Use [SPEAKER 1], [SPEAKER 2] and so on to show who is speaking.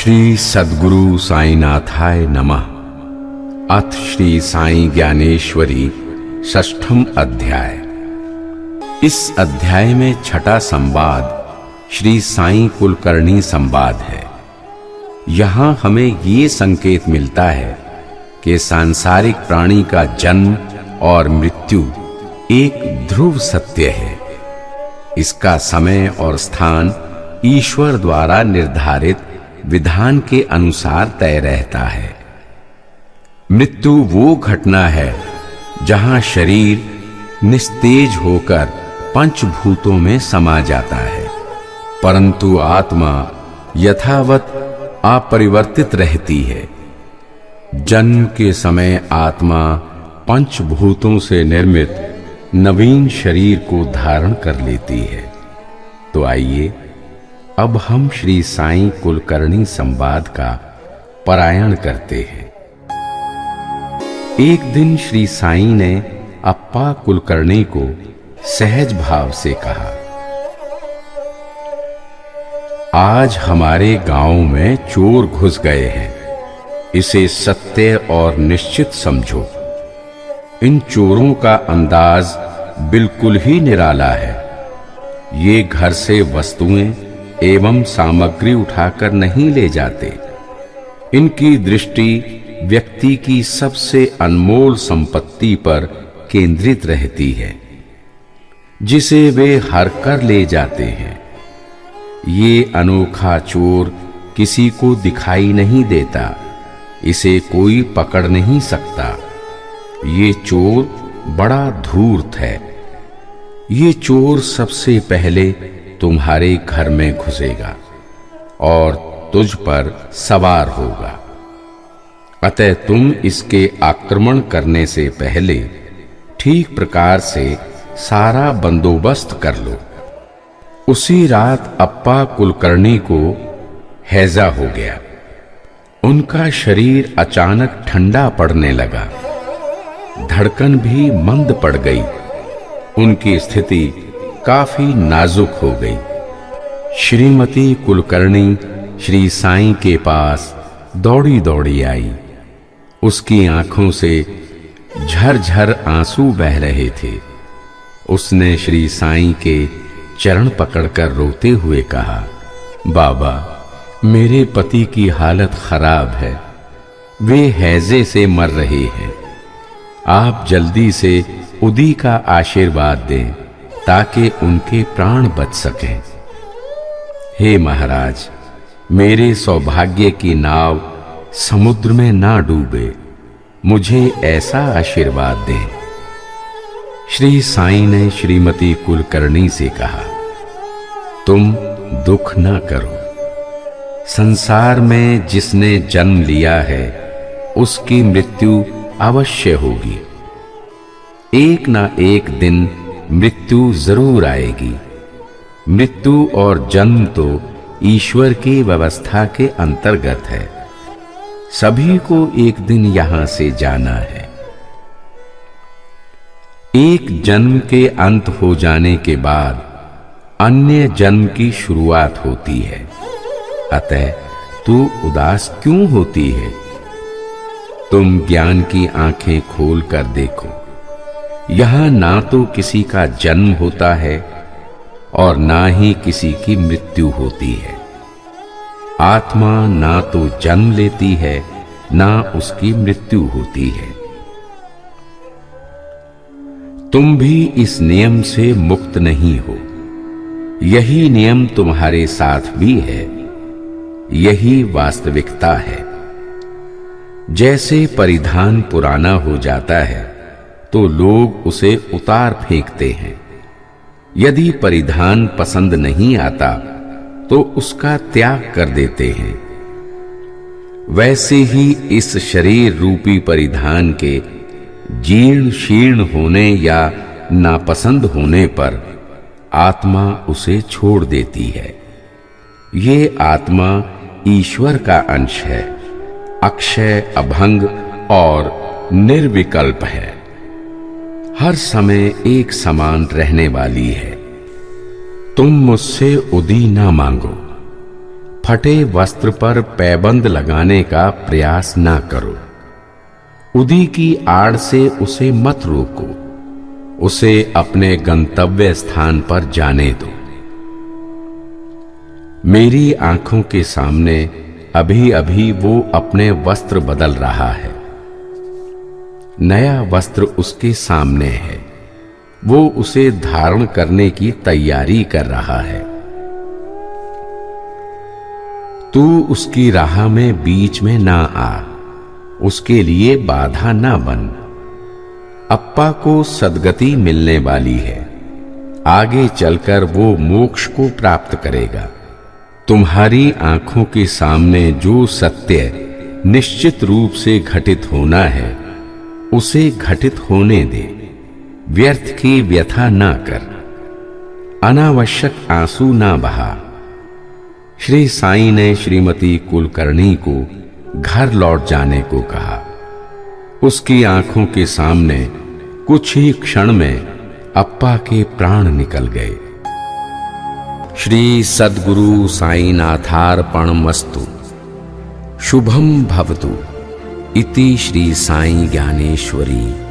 [SPEAKER 1] श्री सद्गुरु साईनाथाय नमः। अथ श्री साई ज्ञानेश्वरी षष्ठम अध्याय। इस अध्याय में छठा संवाद श्री साई कुलकर्णी संवाद है। यहां हमें ये संकेत मिलता है कि सांसारिक प्राणी का जन्म और मृत्यु एक ध्रुव सत्य है। इसका समय और स्थान ईश्वर द्वारा निर्धारित विधान के अनुसार तय रहता है। मृत्यु वो घटना है जहां शरीर निस्तेज होकर पंचभूतों में समा जाता है, परंतु आत्मा यथावत अपरिवर्तित रहती है। जन्म के समय आत्मा पंचभूतों से निर्मित नवीन शरीर को धारण कर लेती है। तो आइए अब हम श्री साई कुलकर्णी संवाद का पारायण करते हैं। एक दिन श्री साई ने अप्पा कुलकर्णी को सहज भाव से कहा, आज हमारे गांव में चोर घुस गए हैं, इसे सत्य और निश्चित समझो। इन चोरों का अंदाज बिल्कुल ही निराला है। ये घर से वस्तुएं एवं सामग्री उठाकर नहीं ले जाते। इनकी दृष्टि व्यक्ति की सबसे अनमोल संपत्ति पर केंद्रित रहती है, जिसे वे हर कर ले जाते हैं। ये अनोखा चोर किसी को दिखाई नहीं देता, इसे कोई पकड़ नहीं सकता। ये चोर बड़ा धूर्त है। ये चोर सबसे पहले तुम्हारे घर में घुसेगा और तुझ पर सवार होगा। अतः तुम इसके आक्रमण करने से पहले ठीक प्रकार से सारा बंदोबस्त कर लो। उसी रात अप्पा कुलकर्णी को हैजा हो गया। उनका शरीर अचानक ठंडा पड़ने लगा, धड़कन भी मंद पड़ गई। उनकी स्थिति काफी नाजुक हो गई। श्रीमती कुलकर्णी श्री साई के पास दौड़ी दौड़ी आई। उसकी आंखों से झरझर आंसू बह रहे थे। उसने श्री साई के चरण पकड़कर रोते हुए कहा, बाबा, मेरे पति की हालत खराब है, वे हैजे से मर रहे हैं। आप जल्दी से उदी का आशीर्वाद दें ताकि उनके प्राण बच सकें। हे महाराज, मेरे सौभाग्य की नाव समुद्र में ना डूबे, मुझे ऐसा आशीर्वाद दें। श्री साई ने श्रीमती कुलकर्णी से कहा, तुम दुख न करो। संसार में जिसने जन्म लिया है उसकी मृत्यु अवश्य होगी। एक ना एक दिन मृत्यु जरूर आएगी। मृत्यु और जन्म तो ईश्वर की व्यवस्था के अंतर्गत है। सभी को एक दिन यहां से जाना है। एक जन्म के अंत हो जाने के बाद अन्य जन्म की शुरुआत होती है। अतः तू उदास क्यों होती है? तुम ज्ञान की आंखें खोल कर देखो। यहां ना तो किसी का जन्म होता है और ना ही किसी की मृत्यु होती है। आत्मा ना तो जन्म लेती है, ना उसकी मृत्यु होती है। तुम भी इस नियम से मुक्त नहीं हो। यही नियम तुम्हारे साथ भी है। यही वास्तविकता है। जैसे परिधान पुराना हो जाता है तो लोग उसे उतार फेंकते हैं। यदि परिधान पसंद नहीं आता तो उसका त्याग कर देते हैं। वैसे ही इस शरीर रूपी परिधान के जीर्ण शीर्ण होने या नापसंद होने पर आत्मा उसे छोड़ देती है। ये आत्मा ईश्वर का अंश है, अक्षय, अभंग और निर्विकल्प है। हर समय एक समान रहने वाली है। तुम मुझसे उदी ना मांगो, फटे वस्त्र पर पैबंद लगाने का प्रयास ना करो। उदी की आड़ से उसे मत रोको, उसे अपने गंतव्य स्थान पर जाने दो। मेरी आंखों के सामने अभी अभी वो अपने वस्त्र बदल रहा है, नया वस्त्र उसके सामने है, वो उसे धारण करने की तैयारी कर रहा है। तू उसकी राह में बीच में ना आ, उसके लिए बाधा ना बन। अप्पा को सद्गति मिलने वाली है, आगे चलकर वो मोक्ष को प्राप्त करेगा। तुम्हारी आंखों के सामने जो सत्य निश्चित रूप से घटित होना है, उसे घटित होने दे। व्यर्थ की व्यथा ना कर, अनावश्यक आंसू ना बहा। श्री साईं ने श्रीमती कुलकर्णी को घर लौट जाने को कहा। उसकी आंखों के सामने कुछ ही क्षण में अप्पा के प्राण निकल गए। श्री सद्गुरु साईनाथार्पणमस्तु। शुभम भवतु इति श्री साई ज्ञानेश्वरी।